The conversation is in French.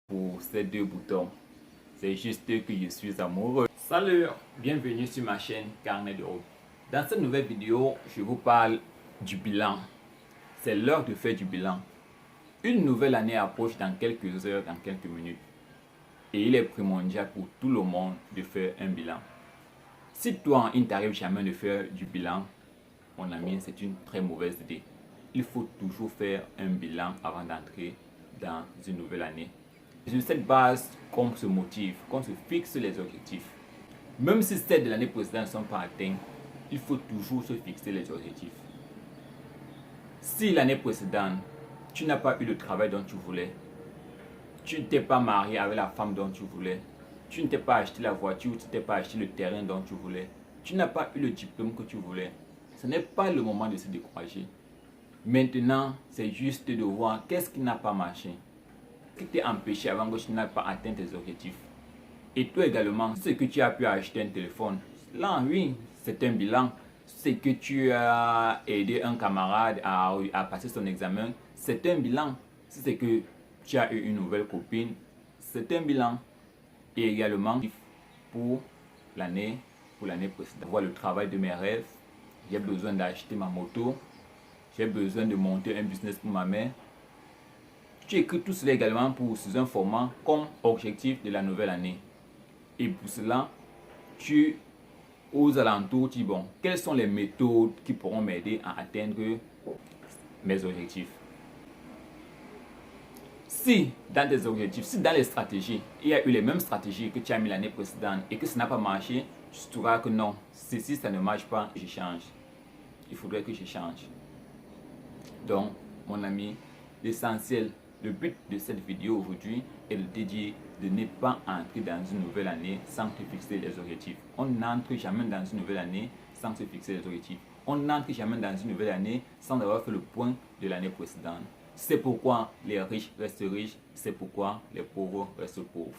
pour ces deux boutons. C'est juste que je suis amoureux. Salut, bienvenue sur ma chaîne Carnet de route. Dans cette nouvelle vidéo, je vous parle du bilan. C'est l'heure de faire du bilan. Une nouvelle année approche dans quelques heures, dans quelques minutes. Et il est primordial pour tout le monde de faire un bilan. Si toi, il ne t'arrive jamais de faire du bilan, mon ami, c'est une très mauvaise idée. Il faut toujours faire un bilan avant d'entrer dans une nouvelle année. C'est sur cette base qu'on se motive, qu'on se fixe les objectifs. Même si celles de l'année précédente ne sont pas atteintes, il faut toujours se fixer les objectifs. Si l'année précédente, tu n'as pas eu le travail dont tu voulais, tu ne t'es pas marié avec la femme dont tu voulais, tu ne t'es pas acheté la voiture, tu ne t'es pas acheté le terrain dont tu voulais, tu n'as pas eu le diplôme que tu voulais, ce n'est pas le moment de se décourager. Maintenant, c'est juste de voir qu'est-ce qui n'a pas marché, qui t'a empêché avant que tu n'aies pas atteint tes objectifs. Et toi également, ce que tu as pu acheter un téléphone, là oui, c'est un bilan. Ce que tu as aidé un camarade à passer son examen, c'est un bilan. Si c'est que tu as eu une nouvelle copine, c'est un bilan. Et également pour l'année précédente. Voir le travail de mes rêves, j'ai besoin d'acheter ma moto, j'ai besoin de monter un business pour ma mère. Tu écris tout cela également sous un format comme objectif de la nouvelle année. Et pour cela, tu aux alentours, tu dis bon, quelles sont les méthodes qui pourront m'aider à atteindre mes objectifs. Si dans tes objectifs, si dans les stratégies, il y a eu les mêmes stratégies que tu as mis l'année précédente et que ça n'a pas marché, tu trouveras que non, si ça ne marche pas, je change. Il faudrait que je change. Donc, mon ami, l'essentiel, le but de cette vidéo aujourd'hui est de te dire de ne pas entrer dans une nouvelle année sans te fixer les objectifs. On n'entre jamais dans une nouvelle année sans se fixer les objectifs. On n'entre jamais dans une nouvelle année sans avoir fait le point de l'année précédente. C'est pourquoi les riches restent riches, c'est pourquoi les pauvres restent pauvres.